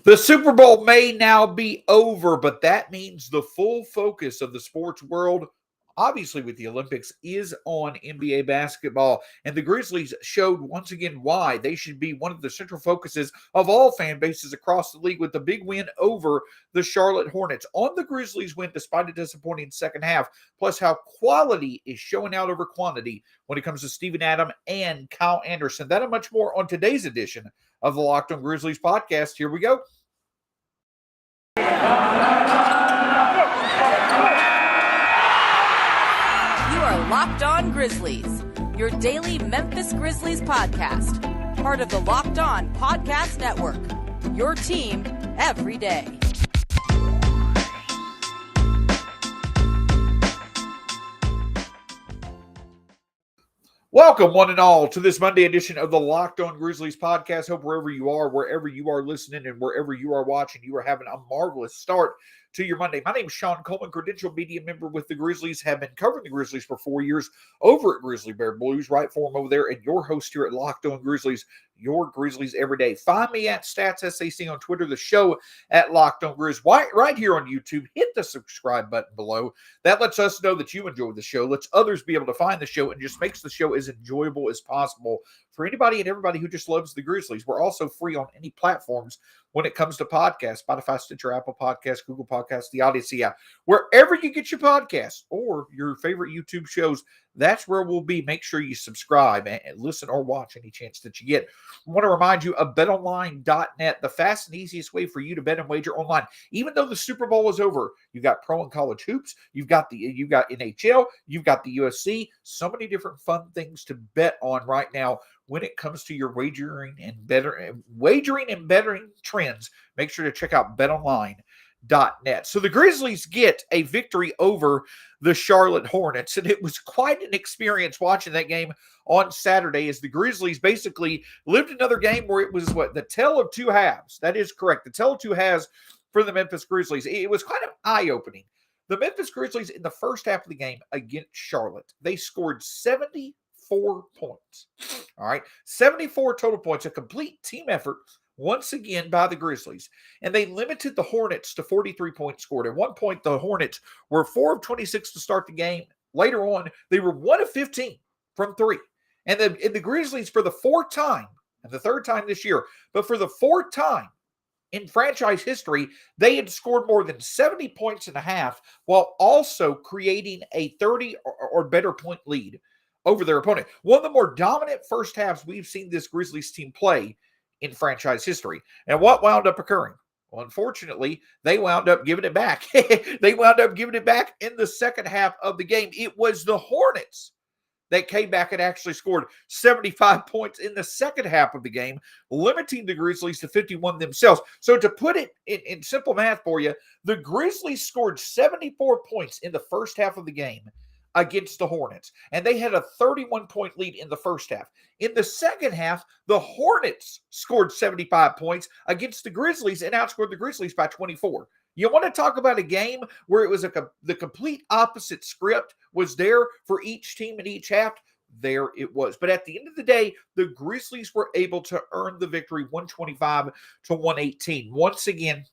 The Super Bowl may now be over, but that means the full focus of the sports world, obviously with the Olympics, is on NBA basketball. And the Grizzlies showed once again why they should be one of the central focuses of all fan bases across the league with the big win over the Charlotte Hornets. On the Grizzlies win despite a disappointing second half, plus how quality is showing out over quantity when it comes to Steven Adams and Kyle Anderson. That and much more on today's edition of the Locked On Grizzlies podcast. Here we go. You are Locked On Grizzlies, your daily Memphis Grizzlies podcast, part of the Locked On Podcast Network, your team every day. Welcome, one and all, to this Monday edition of the Locked On Grizzlies podcast. Hope wherever you are listening, and wherever you are watching, you are having a marvelous start to your Monday. My name is Shawn Coleman, credentialed media member with the Grizzlies. Have been covering the Grizzlies for 4 years over at Grizzly Bear Blues, right for them over there, and your host here at Locked On Grizzlies, your Grizzlies every day. Find me at StatsSAC on Twitter, the show at Locked On Grizz, right here on YouTube. Hit the subscribe button below. That lets us know that you enjoy the show, lets others be able to find the show, and just makes the show as enjoyable as possible for anybody and everybody who just loves the Grizzlies. We're also free on any platforms when it comes to podcasts: Spotify, Stitcher, Apple Podcasts, Google Podcasts, the Odyssey app. Wherever you get your podcasts or your favorite YouTube shows, that's where we'll be. Make sure you subscribe and listen or watch any chance that you get. I want to remind you of betonline.net, the fast and easiest way for you to bet and wager online. Even though the Super Bowl is over, you've got pro and college hoops, you've got NHL, you've got the UFC, so many different fun things to bet on right now when it comes to your wagering and betting trends. Make sure to check out betonline.net. So the Grizzlies get a victory over the Charlotte Hornets, and it was quite an experience watching that game on Saturday, as the Grizzlies basically lived another game where it was the tale of two halves. That is correct. The tale of two halves for the Memphis Grizzlies. It was kind of eye-opening. The Memphis Grizzlies in the first half of the game against Charlotte, they scored 74 points. All right, 74 total points, a complete team effort once again by the Grizzlies. And they limited the Hornets to 43 points scored. At one point, the Hornets were 4 of 26 to start the game. Later on, they were 1 of 15 from three. And the Grizzlies, for the fourth time, and the third time this year, but for the fourth time in franchise history, they had scored more than 70 points and a half, while also creating a 30 or better point lead over their opponent. One of the more dominant first halves we've seen this Grizzlies team play in franchise history. And what wound up occurring? Well, unfortunately, they wound up giving it back. They wound up giving it back in the second half of the game. It was the Hornets that came back and actually scored 75 points in the second half of the game, limiting the Grizzlies to 51 themselves. So to put it in simple math for you, the Grizzlies scored 74 points in the first half of the game against the Hornets, and they had a 31-point lead in the first half. In the second half, the Hornets scored 75 points against the Grizzlies and outscored the Grizzlies by 24. You want to talk about a game where it was the complete opposite script was there for each team in each half? There it was. But at the end of the day, the Grizzlies were able to earn the victory 125-118. Once again,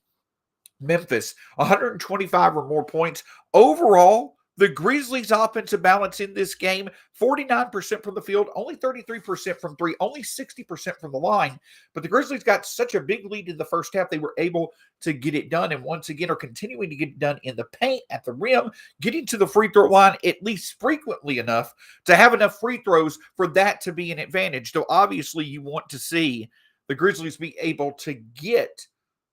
Memphis, 125 or more points. Overall, the Grizzlies' offensive balance in this game, 49% from the field, only 33% from three, only 60% from the line. But the Grizzlies got such a big lead in the first half, they were able to get it done, and once again are continuing to get it done in the paint, at the rim, getting to the free throw line at least frequently enough to have enough free throws for that to be an advantage. Though obviously you want to see the Grizzlies be able to get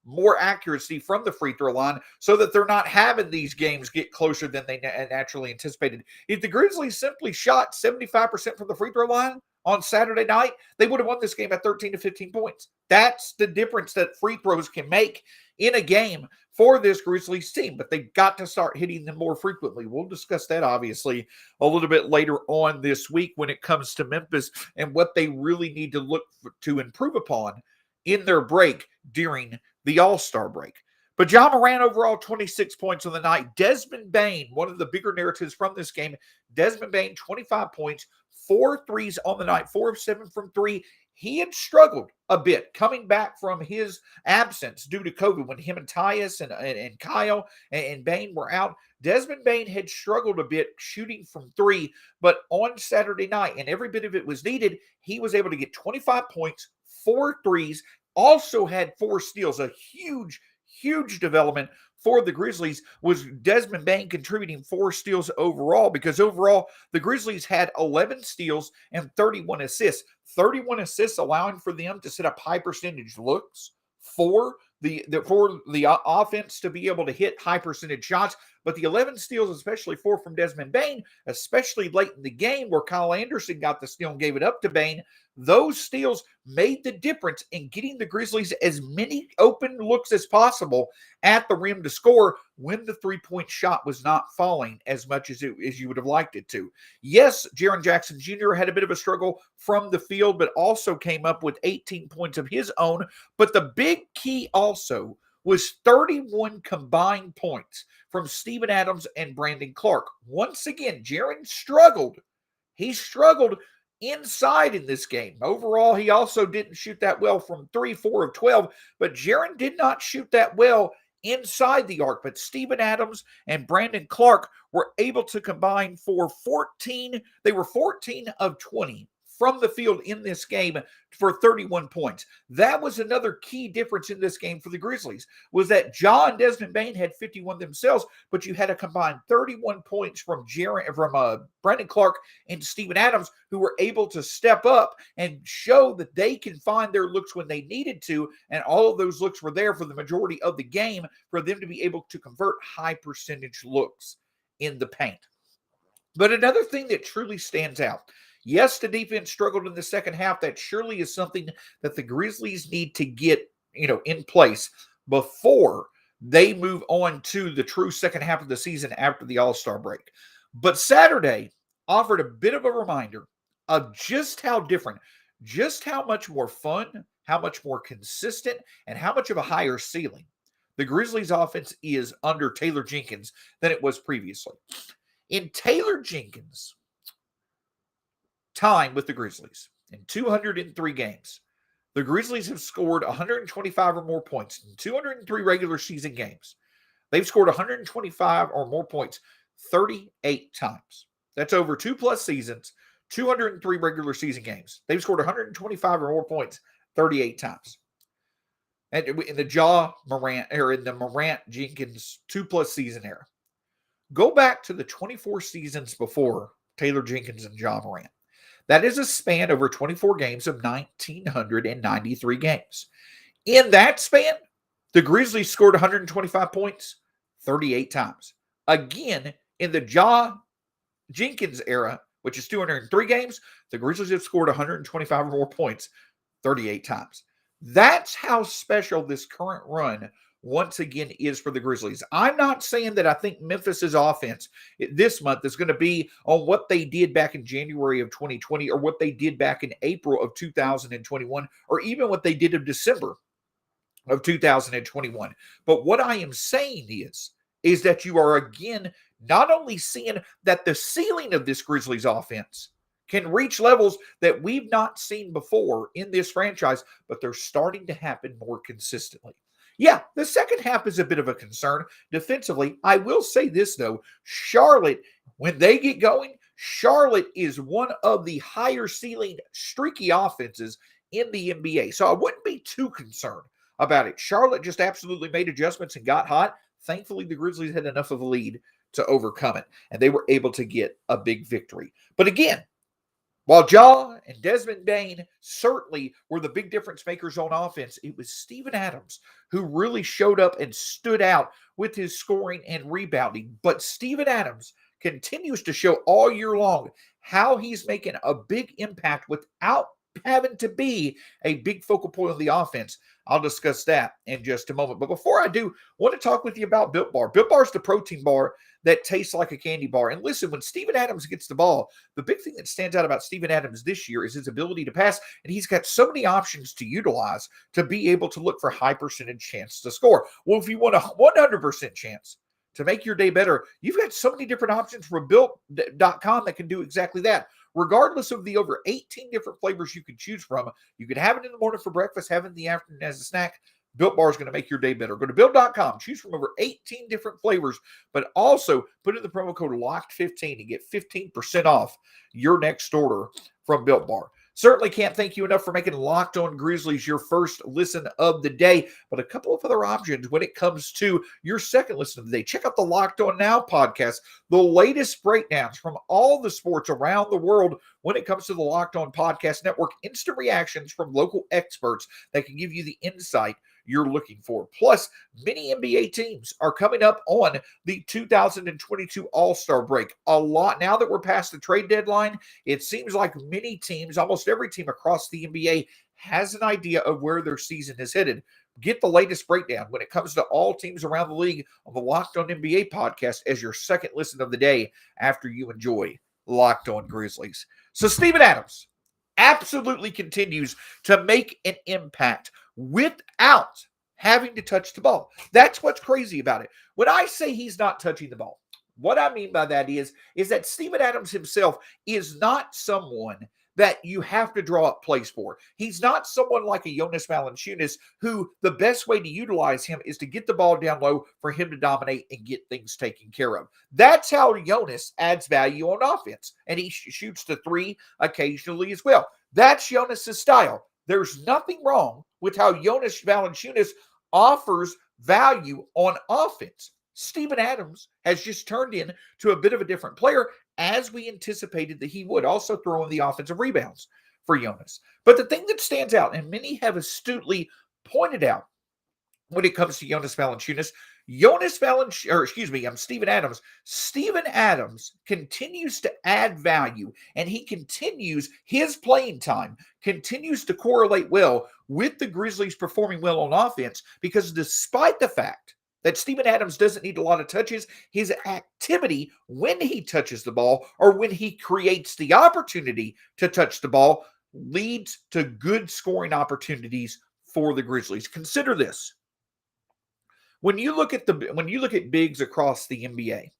more accuracy from the free throw line so that they're not having these games get closer than they naturally anticipated. If the Grizzlies simply shot 75% from the free throw line on Saturday night, they would have won this game at 13 to 15 points. That's the difference that free throws can make in a game for this Grizzlies team, but they've got to start hitting them more frequently. We'll discuss that, obviously, a little bit later on this week when it comes to Memphis and what they really need to look to improve upon in their break during the All-Star break. But Ja Morant overall 26 points on the night. Desmond Bane, one of the bigger narratives from this game. Desmond Bane, 25 points, 4 threes on the night, 4 of 7 from three. he had struggled a bit coming back from his absence due to COVID when him and Tyus and Kyle and Bane were out. Desmond Bane had struggled a bit shooting from three, but on Saturday night, and every bit of it was needed, he was able to get 25 points, 4 threes, also had 4 steals, a huge development for the Grizzlies was Desmond Bane contributing 4 steals overall, because overall the Grizzlies had 11 steals and 31 assists. 31 assists allowing for them to set up high percentage looks for the offense to be able to hit high percentage shots. But the 11 steals, especially 4 from Desmond Bane, especially late in the game where Kyle Anderson got the steal and gave it up to Bane, those steals made the difference in getting the Grizzlies as many open looks as possible at the rim to score when the three-point shot was not falling as much as you would have liked it to. Yes, Jaren Jackson Jr. had a bit of a struggle from the field, but also came up with 18 points of his own. But the big key also was 31 combined points from Steven Adams and Brandon Clark. Once again, Jaren struggled. He struggled inside in this game. Overall, he also didn't shoot that well from 3, 4 of 12, but Jaren did not shoot that well inside the arc. But Steven Adams and Brandon Clark were able to combine for 14. They were 14 of 20 from the field in this game for 31 points. That was another key difference in this game for the Grizzlies, was that Ja and Desmond Bane had 51 themselves, but you had a combined 31 points from Brandon Clark and Steven Adams, who were able to step up and show that they can find their looks when they needed to, and all of those looks were there for the majority of the game for them to be able to convert high percentage looks in the paint. But another thing that truly stands out, yes, the defense struggled in the second half. That surely is something that the Grizzlies need to get, in place before they move on to the true second half of the season after the All-Star break. But Saturday offered a bit of a reminder of just how different, just how much more fun, how much more consistent, and how much of a higher ceiling the Grizzlies offense is under Taylor Jenkins than it was previously. In Taylor Jenkins' time with the Grizzlies, in 203 games, the Grizzlies have scored 125 or more points in 203 regular season games. They've scored 125 or more points 38 times. That's over 2+ seasons, 203 regular season games. They've scored 125 or more points 38 times. And in the Morant Jenkins 2+ season era. Go back to the 24 seasons before Taylor Jenkins and Ja Morant. That is a span over 24 games of 1,993 games. In that span, the Grizzlies scored 125 points 38 times. Again, in the Ja Jenkins era, which is 203 games, the Grizzlies have scored 125 or more points 38 times. That's how special this current run once again is for the Grizzlies. I'm not saying that I think Memphis's offense this month is going to be on what they did back in January of 2020 or what they did back in April of 2021 or even what they did in December of 2021. But what I am saying is that you are again not only seeing that the ceiling of this Grizzlies offense can reach levels that we've not seen before in this franchise, but they're starting to happen more consistently. Yeah, the second half is a bit of a concern defensively. I will say this, though. Charlotte, when they get going, Charlotte is one of the higher ceiling streaky offenses in the NBA. So I wouldn't be too concerned about it. Charlotte just absolutely made adjustments and got hot. Thankfully, the Grizzlies had enough of a lead to overcome it, and they were able to get a big victory. But again, while Ja and Desmond Bane certainly were the big difference makers on offense, it was Steven Adams who really showed up and stood out with his scoring and rebounding. But Steven Adams continues to show all year long how he's making a big impact without having to be a big focal point of the offense. I'll discuss that in just a moment. But before I do, I want to talk with you about Built Bar. Built Bar is the protein bar that tastes like a candy bar. And listen, when Steven Adams gets the ball, the big thing that stands out about Steven Adams this year is his ability to pass. And he's got so many options to utilize to be able to look for high percentage chance to score. Well, if you want a 100% chance to make your day better, you've got so many different options from Built.com that can do exactly that. regardless of the over 18 different flavors you can choose from. You can have it in the morning for breakfast, have it in the afternoon as a snack. Built Bar is going to make your day better. Go to Built.com, choose from over 18 different flavors, but also put in the promo code LOCKED15 and get 15% off your next order from Built Bar. Certainly can't thank you enough for making Locked On Grizzlies your first listen of the day, but a couple of other options when it comes to your second listen of the day. Check out the Locked On Now podcast, the latest breakdowns from all the sports around the world when it comes to the Locked On Podcast Network, instant reactions from local experts that can give you the insight you're looking for. Plus, many NBA teams are coming up on the 2022 All-Star break. A lot now that we're past the trade deadline, it seems like many teams, almost every team across the NBA, has an idea of where their season is headed. Get the latest breakdown when it comes to all teams around the league on the Locked On NBA podcast as your second listen of the day after you enjoy Locked On Grizzlies. So Steven Adams absolutely continues to make an impact without having to touch the ball. That's what's crazy about it. When I say he's not touching the ball, what I mean by that is that Steven Adams himself is not someone that you have to draw up plays for. He's not someone like a Jonas Valanciunas who the best way to utilize him is to get the ball down low for him to dominate and get things taken care of. That's how Jonas adds value on offense, and he shoots the three occasionally as well. That's Jonas's style. There's nothing wrong with how Jonas Valanciunas offers value on offense. Steven Adams has just turned into a bit of a different player, as we anticipated that he would, also throw in the offensive rebounds for Jonas. But the thing that stands out, and many have astutely pointed out when it comes to Jonas Valanciunas, Steven Adams. Steven Adams continues to add value, and he continues his playing time, continues to correlate well with the Grizzlies performing well on offense, because despite the fact that Steven Adams doesn't need a lot of touches, his activity when he touches the ball or when he creates the opportunity to touch the ball leads to good scoring opportunities for the Grizzlies. Consider this. When you look at bigs across the NBA,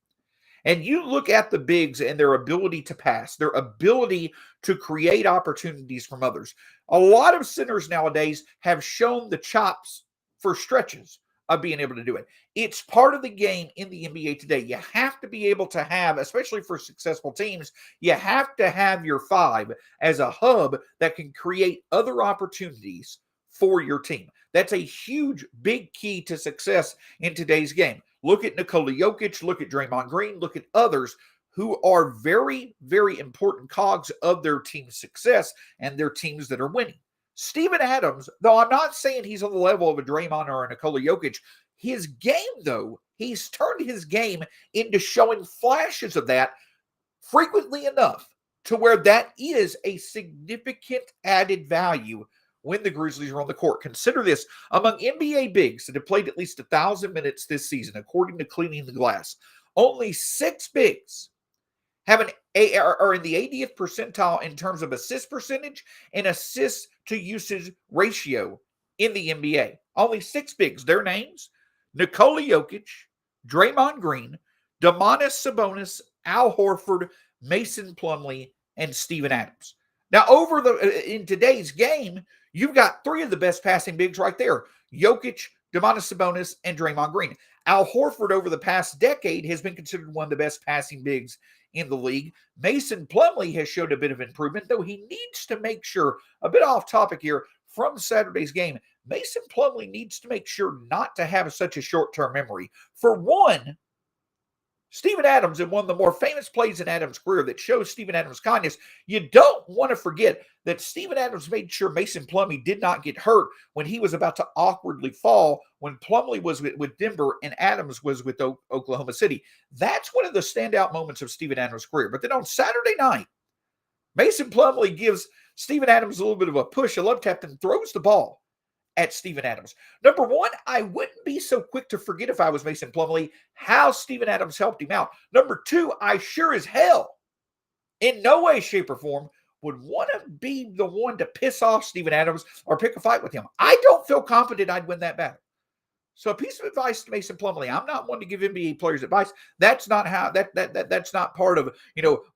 and you look at the bigs and their ability to pass, their ability to create opportunities from others, a lot of centers nowadays have shown the chops for stretches of being able to do it. It's part of the game in the NBA today. You have to be able to have, especially for successful teams, you have to have your five as a hub that can create other opportunities for your team. That's a huge, big key to success in today's game. Look at Nikola Jokic, look at Draymond Green, look at others who are very, very important cogs of their team's success and their teams that are winning. Steven Adams, though I'm not saying he's on the level of a Draymond or a Nikola Jokic, his game, though, he's turned his game into showing flashes of that frequently enough to where that is a significant added value when the Grizzlies are on the court. Consider this. Among NBA bigs that have played at least 1,000 minutes this season, according to Cleaning the Glass, only 6 bigs are in the 80th percentile in terms of assist percentage and assist to usage ratio in the NBA. Only 6 bigs. Their names: Nikola Jokic, Draymond Green, Domantas Sabonis, Al Horford, Mason Plumlee, and Steven Adams. Now, in today's game, you've got 3 of the best passing bigs right there: Jokic, Domantas Sabonis, and Draymond Green. Al Horford, over the past decade, has been considered one of the best passing bigs in the league. Mason Plumlee has showed a bit of improvement, though he needs to make sure, a bit off topic here from Saturday's game, Mason Plumlee needs to make sure not to have such a short-term memory. For one, Steven Adams, in one of the more famous plays in Adams' career that shows Steven Adams' kindness, you don't want to forget that Steven Adams made sure Mason Plumlee did not get hurt when he was about to awkwardly fall when Plumlee was with Denver and Adams was with Oklahoma City. That's one of the standout moments of Steven Adams' career. But then on Saturday night, Mason Plumlee gives Steven Adams a little bit of a push, a love tap, and throws the ball at Steven Adams. Number one, I wouldn't be so quick to forget, if I was Mason Plumlee, how Steven Adams helped him out. Number two, I sure as hell, in no way, shape, or form, would want to be the one to piss off Steven Adams or pick a fight with him. I don't feel confident I'd win that battle. So a piece of advice to Mason Plumlee. I'm not one to give NBA players advice. That's not how that's not part of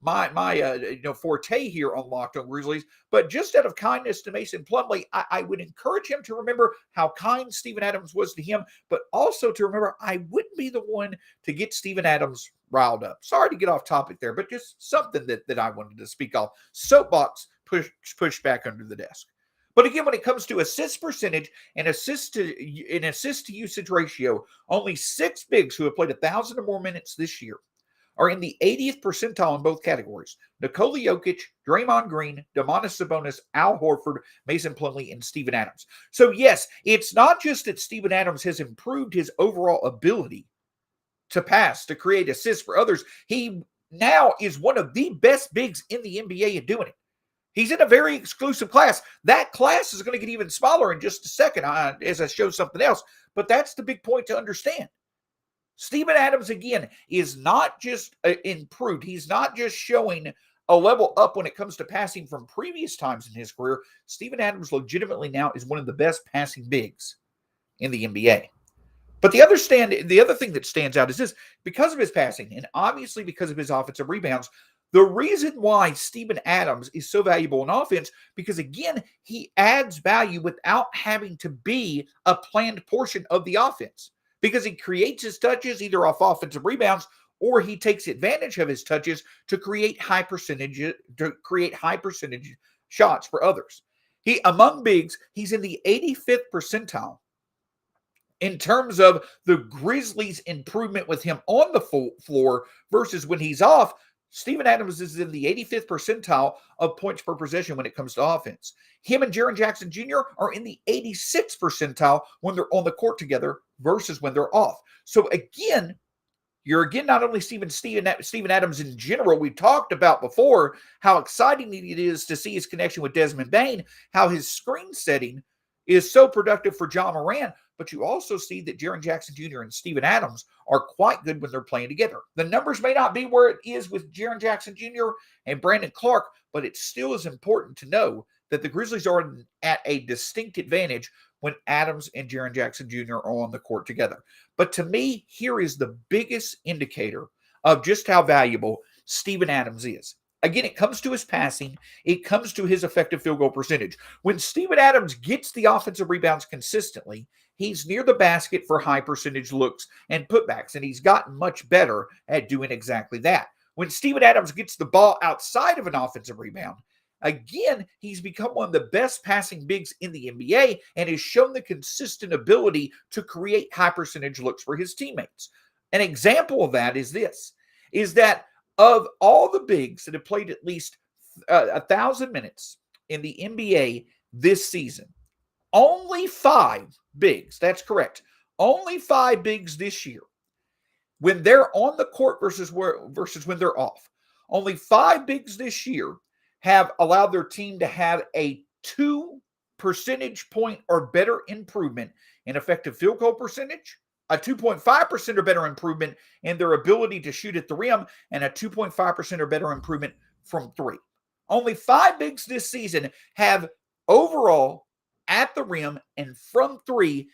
my forte here on Locked On Grizzlies. But just out of kindness to Mason Plumlee, I would encourage him to remember how kind Steven Adams was to him, but also to remember I wouldn't be the one to get Steven Adams riled up. Sorry to get off topic there, but just something that I wanted to speak of. Soapbox pushed back under the desk. But again, when it comes to assist percentage and assist to usage ratio, only 6 bigs who have played 1,000 or more minutes this year are in the 80th percentile in both categories. Nikola Jokic, Draymond Green, Domantas Sabonis, Al Horford, Mason Plumlee, and Steven Adams. So yes, it's not just that Steven Adams has improved his overall ability to pass, to create assists for others. He now is one of the best bigs in the NBA at doing it. He's in a very exclusive class. That class is going to get even smaller in just a second as I show something else. But that's the big point to understand. Steven Adams, again, is not just improved. He's not just showing a level up when it comes to passing from previous times in his career. Steven Adams legitimately now is one of the best passing bigs in the NBA. But the other thing that stands out is this. Because of his passing, and obviously because of his offensive rebounds, the reason why Steven Adams is so valuable in offense, because again, he adds value without having to be a planned portion of the offense. Because he creates his touches either off offensive rebounds or he takes advantage of his touches to create high percentage shots for others. Among bigs, he's in the 85th percentile in terms of the Grizzlies' improvement with him on the floor versus when he's off. Steven Adams is in the 85th percentile of points per possession when it comes to offense. Him and Jaren Jackson Jr. are in the 86th percentile when they're on the court together versus when they're off. So again, you're not only Steven Adams in general. We talked about before how exciting it is to see his connection with Desmond Bane, how his screen setting is so productive for John Moran, but you also see that Jaren Jackson Jr. and Steven Adams are quite good when they're playing together. The numbers may not be where it is with Jaren Jackson Jr. and Brandon Clark, but it still is important to know that the Grizzlies are at a distinct advantage when Adams and Jaren Jackson Jr. are on the court together. But to me, here is the biggest indicator of just how valuable Steven Adams is. Again, it comes to his passing. It comes to his effective field goal percentage. When Steven Adams gets the offensive rebounds consistently, he's near the basket for high percentage looks and putbacks, and he's gotten much better at doing exactly that. When Steven Adams gets the ball outside of an offensive rebound, again, he's become one of the best passing bigs in the NBA and has shown the consistent ability to create high percentage looks for his teammates. An example of that is that of all the bigs that have played at least 1,000 minutes in the NBA this season, only 5 bigs, that's correct, only 5 bigs this year, when they're on the court versus when they're off, only 5 bigs this year have allowed their team to have a 2 percentage point or better improvement in effective field goal percentage, a 2.5% or better improvement in their ability to shoot at the rim, and a 2.5% or better improvement from 3. Only 5 bigs this season have overall at the rim and from 3,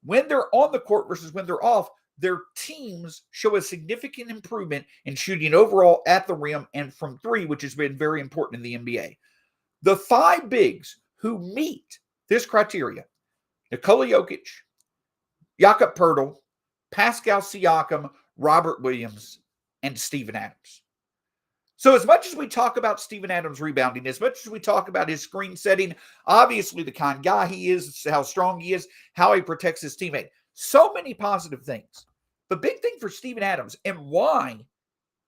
when they're on the court versus when they're off, their teams show a significant improvement in shooting overall at the rim and from 3, which has been very important in the NBA. The 5 bigs who meet this criteria, Nikola Jokic, Jakob Poeltl, Pascal Siakam, Robert Williams, and Steven Adams. So as much as we talk about Steven Adams rebounding, as much as we talk about his screen setting, obviously the kind of guy he is, how strong he is, how he protects his teammate, so many positive things. The big thing for Steven Adams and why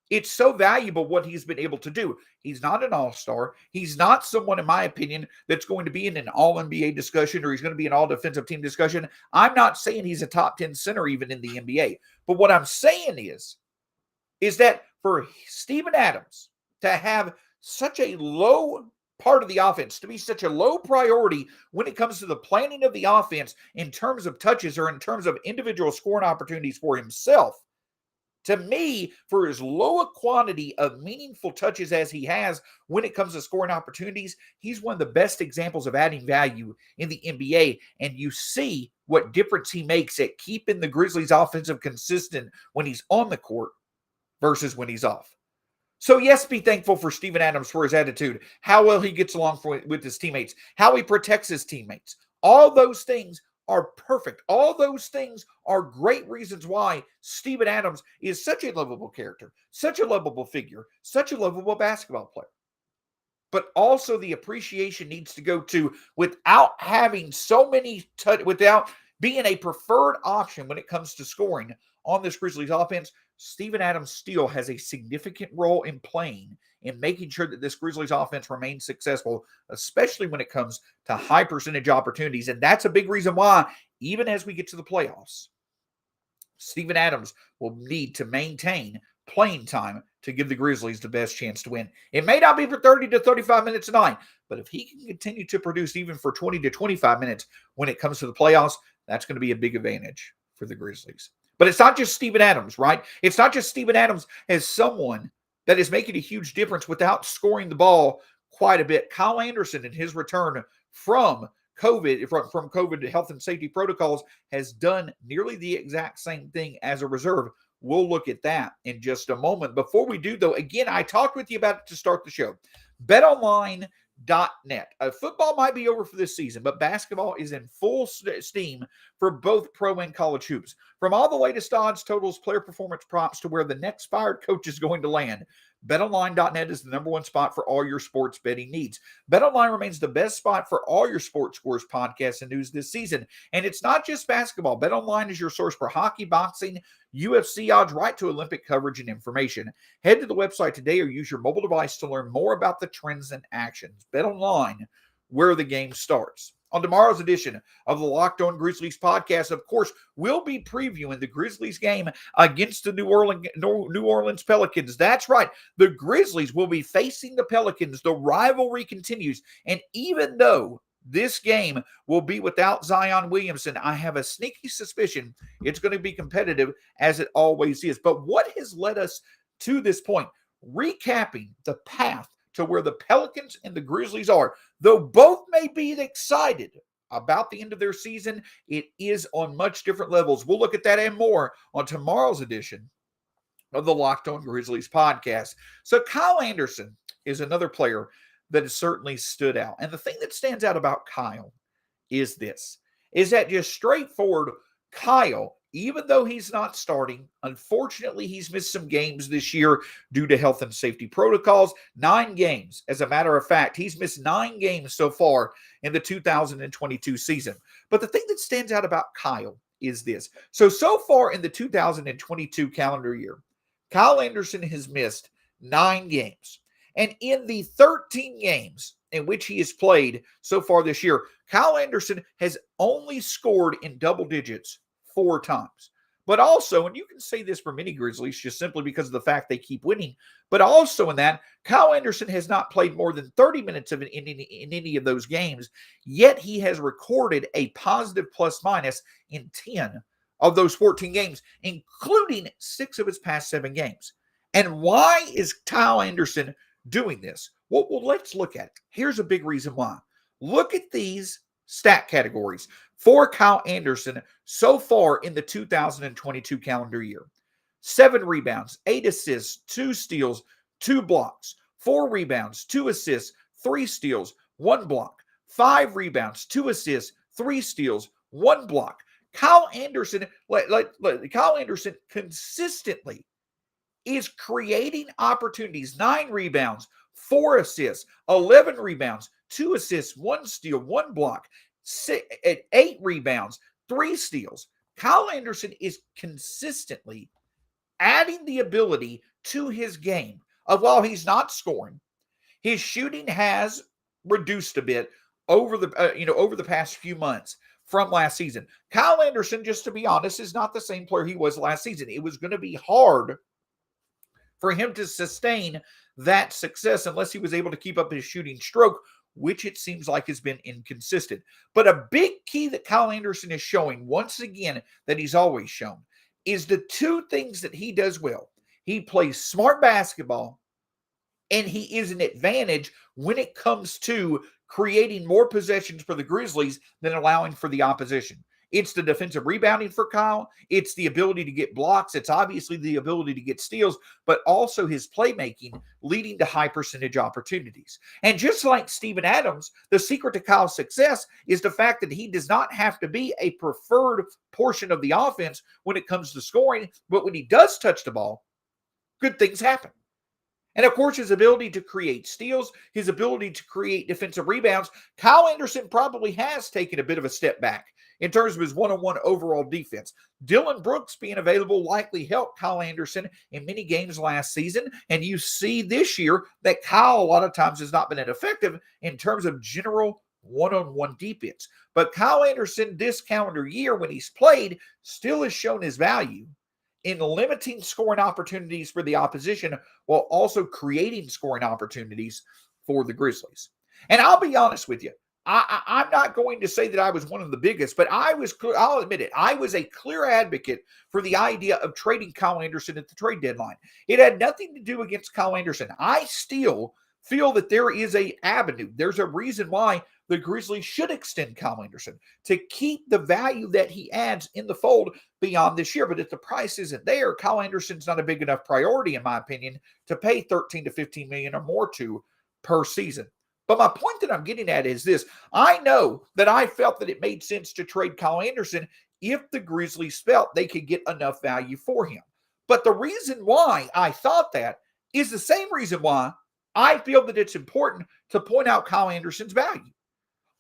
it's so valuable what he's been able to do. He's not an all-star. He's not someone, in my opinion, that's going to be in an all-NBA discussion or he's going to be an all-defensive team discussion. I'm not saying he's a top 10 center even in the NBA. But what I'm saying is that for Steven Adams to have such a low part of the offense, to be such a low priority when it comes to the planning of the offense in terms of touches or in terms of individual scoring opportunities for himself, To me, for as low a quantity of meaningful touches as he has when it comes to scoring opportunities, he's one of the best examples of adding value in the NBA. And you see what difference he makes at keeping the Grizzlies offensive consistent when he's on the court versus when he's off. So yes, be thankful for Steven Adams for his attitude, how well he gets along with his teammates, how he protects his teammates. All those things are perfect. All those things are great reasons why Steven Adams is such a lovable character, such a lovable figure, such a lovable basketball player. But also the appreciation needs to go to, without having so many without being a preferred option when it comes to scoring on this Grizzlies offense, Steven Adams still has a significant role in playing in making sure that this Grizzlies offense remains successful, especially when it comes to high percentage opportunities. And that's a big reason why, even as we get to the playoffs, Steven Adams will need to maintain playing time to give the Grizzlies the best chance to win. It may not be for 30 to 35 minutes a night, but if he can continue to produce even for 20 to 25 minutes when it comes to the playoffs, that's going to be a big advantage for the Grizzlies. But it's not just Steven Adams, right? It's not just Steven Adams as someone that is making a huge difference without scoring the ball quite a bit. Kyle Anderson, in his return from COVID health and safety protocols, has done nearly the exact same thing as a reserve. We'll look at that in just a moment. Before we do, though, again, I talked with you about it to start the show. BetOnline.net. Football might be over for this season, but basketball is in full steam for both pro and college hoops. From all the latest odds, totals, player performance props to where the next fired coach is going to land, BetOnline.net is the number one spot for all your sports betting needs. BetOnline remains the best spot for all your sports scores, podcasts, and news this season. And it's not just basketball. BetOnline is your source for hockey, boxing, UFC odds, right to Olympic coverage and information. Head to the website today or use your mobile device to learn more about the trends and actions. BetOnline, where the game starts. On tomorrow's edition of the Locked On Grizzlies podcast, of course, we'll be previewing the Grizzlies game against the New Orleans Pelicans. That's right. The Grizzlies will be facing the Pelicans. The rivalry continues. And even though this game will be without Zion Williamson, I have a sneaky suspicion it's going to be competitive, as it always is. But what has led us to this point? Recapping the path to where the Pelicans and the Grizzlies are. Though both may be excited about the end of their season, it is on much different levels. We'll look at that and more on tomorrow's edition of the Locked On Grizzlies podcast. So Kyle Anderson is another player that has certainly stood out. And the thing that stands out about Kyle is that just straightforward, Kyle, even though he's not starting, unfortunately, he's missed some games this year due to health and safety protocols. 9 games. As a matter of fact, he's missed 9 games so far in the 2022 season. But the thing that stands out about Kyle is this. So far in the 2022 calendar year, Kyle Anderson has missed 9 games. And in the 13 games in which he has played so far this year, Kyle Anderson has only scored in double digits 4 times. But also, and you can say this for many Grizzlies just simply because of the fact they keep winning, but also in that, Kyle Anderson has not played more than 30 minutes in any of those games, yet he has recorded a positive plus-minus in 10 of those 14 games, including 6 of his past 7 games. And why is Kyle Anderson doing this? Well, let's look at it. Here's a big reason why. Look at these stat categories for Kyle Anderson so far in the 2022 calendar year. 7 rebounds, 8 assists, 2 steals, 2 blocks, 4 rebounds, 2 assists, 3 steals, 1 block, 5 rebounds, 2 assists, 3 steals, 1 block. Kyle Anderson consistently is creating opportunities. 9 rebounds, 4 assists, 11 rebounds, 2 assists, 1 steal, 1 block, 8 rebounds, 3 steals. Kyle Anderson is consistently adding the ability to his game of, while he's not scoring, his shooting has reduced a bit over the past few months from last season. Kyle Anderson, just to be honest, is not the same player he was last season. It was going to be hard for him to sustain that success unless he was able to keep up his shooting stroke, which it seems like has been inconsistent. But a big key that Kyle Anderson is showing, once again, that he's always shown, is the two things that he does well. He plays smart basketball, and he is an advantage when it comes to creating more possessions for the Grizzlies than allowing for the opposition. It's the defensive rebounding for Kyle. It's the ability to get blocks. It's obviously the ability to get steals, but also his playmaking leading to high percentage opportunities. And just like Steven Adams, the secret to Kyle's success is the fact that he does not have to be a preferred portion of the offense when it comes to scoring, but when he does touch the ball, good things happen. And of course, his ability to create steals, his ability to create defensive rebounds, Kyle Anderson probably has taken a bit of a step back in terms of his one-on-one overall defense. Dillon Brooks being available likely helped Kyle Anderson in many games last season. And you see this year that Kyle a lot of times has not been as effective in terms of general one-on-one defense. But Kyle Anderson this calendar year, when he's played, still has shown his value in limiting scoring opportunities for the opposition while also creating scoring opportunities for the Grizzlies. And I'll be honest with you, I'm not going to say that I was one of the biggest, but I'll admit it, I was a clear advocate for the idea of trading Kyle Anderson at the trade deadline. It had nothing to do against Kyle Anderson. I still feel that there is an avenue. There's a reason why the Grizzlies should extend Kyle Anderson to keep the value that he adds in the fold beyond this year. But if the price isn't there, Kyle Anderson's not a big enough priority, in my opinion, to pay $13 to $15 million or more to per season. But my point that I'm getting at is this. I know that I felt that it made sense to trade Kyle Anderson if the Grizzlies felt they could get enough value for him. But the reason why I thought that is the same reason why I feel that it's important to point out Kyle Anderson's value.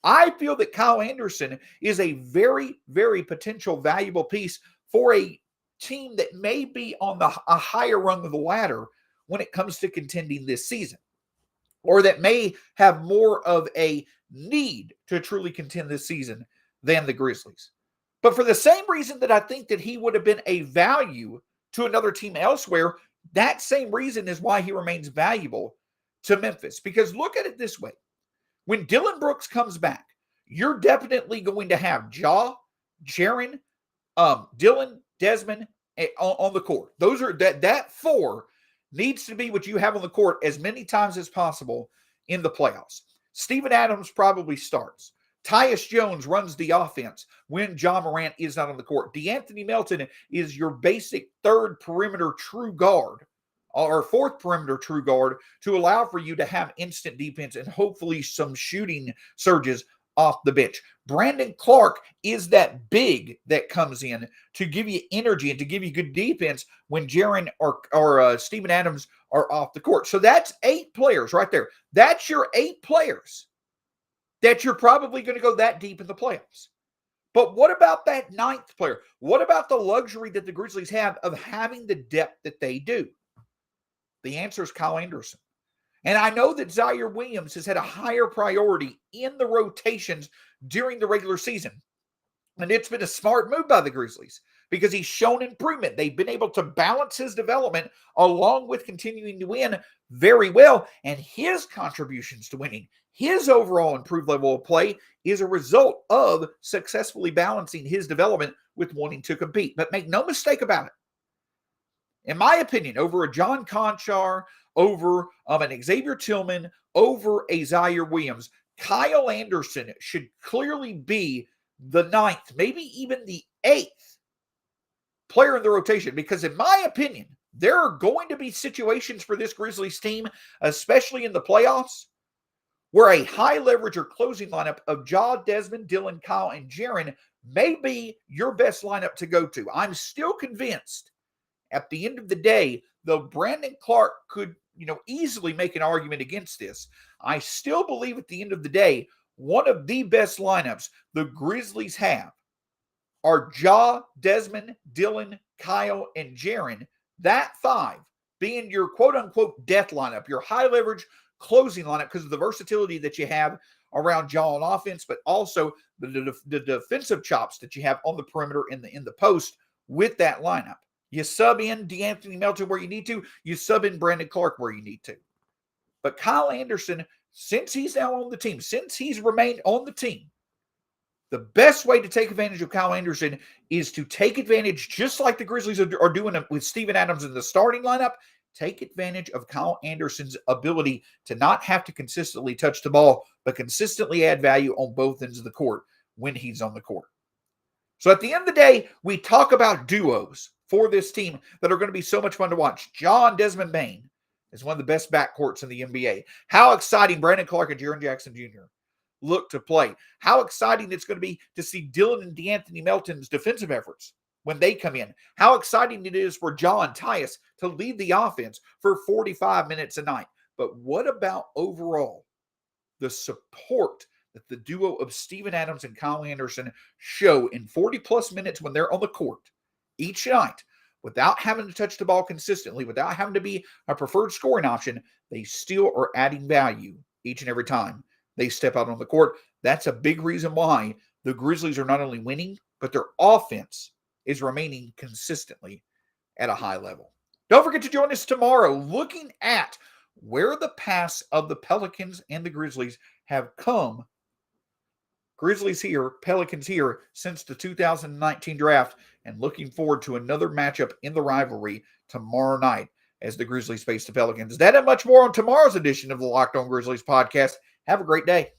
I feel that Kyle Anderson is a very, very potential valuable piece for a team that may be on a higher rung of the ladder when it comes to contending this season, or that may have more of a need to truly contend this season than the Grizzlies. But for the same reason that I think that he would have been a value to another team elsewhere, that same reason is why he remains valuable to Memphis. Because look at it this way. When Dillon Brooks comes back, you're definitely going to have Ja, Jaren, Dillon, Desmond on the court. Those are that four needs to be what you have on the court as many times as possible in the playoffs. Steven Adams probably starts. Tyus Jones runs the offense when Ja Morant is not on the court. DeAnthony Melton is your basic third perimeter true guard, or fourth perimeter true guard, to allow for you to have instant defense and hopefully some shooting surges off the bench. Brandon Clark is that big that comes in to give you energy and to give you good defense when Jaren or Steven Adams are off the court. So that's 8 players right there. That's your 8 players that you're probably going to go that deep in the playoffs. But what about that 9th player? What about the luxury that the Grizzlies have of having the depth that they do? The answer is Kyle Anderson. And I know that Zaire Williams has had a higher priority in the rotations during the regular season. And it's been a smart move by the Grizzlies because he's shown improvement. They've been able to balance his development along with continuing to win very well. And his contributions to winning, his overall improved level of play is a result of successfully balancing his development with wanting to compete. But make no mistake about it. In my opinion, over a John Conchar, over an Xavier Tillman, over a Zaire Williams, Kyle Anderson should clearly be the 9th, maybe even the 8th player in the rotation. Because in my opinion, there are going to be situations for this Grizzlies team, especially in the playoffs, where a high leverage or closing lineup of Ja, Desmond, Dillon, Kyle, and Jaren may be your best lineup to go to. I'm still convinced at the end of the day, though Brandon Clark could, easily make an argument against this, I still believe at the end of the day, one of the best lineups the Grizzlies have are Ja, Desmond, Dillon, Kyle, and Jaren. That 5 being your quote-unquote death lineup, your high-leverage closing lineup because of the versatility that you have around Ja on offense, but also the defensive chops that you have on the perimeter in the post with that lineup. You sub in DeAnthony Melton where you need to. You sub in Brandon Clark where you need to. But Kyle Anderson, since he's now on the team, since he's remained on the team, The best way to take advantage of Kyle Anderson is to take advantage, just like the Grizzlies are doing with Steven Adams in the starting lineup, take advantage of Kyle Anderson's ability to not have to consistently touch the ball, but consistently add value on both ends of the court when he's on the court. So at the end of the day, we talk about duos for this team that are going to be so much fun to watch. John Desmond Bain is one of the best backcourts in the NBA. How exciting Brandon Clark and Jaren Jackson Jr. look to play. How exciting it's going to be to see Dylan and DeAnthony Melton's defensive efforts when they come in. How exciting it is for John Tyus to lead the offense for 45 minutes a night. But what about overall the support that the duo of Steven Adams and Kyle Anderson show in 40-plus minutes when they're on the court each night, without having to touch the ball consistently, without having to be a preferred scoring option? They still are adding value each and every time they step out on the court. That's a big reason why the Grizzlies are not only winning, but their offense is remaining consistently at a high level. Don't forget to join us tomorrow looking at where the paths of the Pelicans and the Grizzlies have come. Grizzlies here, Pelicans here since the 2019 draft, and looking forward to another matchup in the rivalry tomorrow night as the Grizzlies face the Pelicans. That and much more on tomorrow's edition of the Locked On Grizzlies podcast. Have a great day.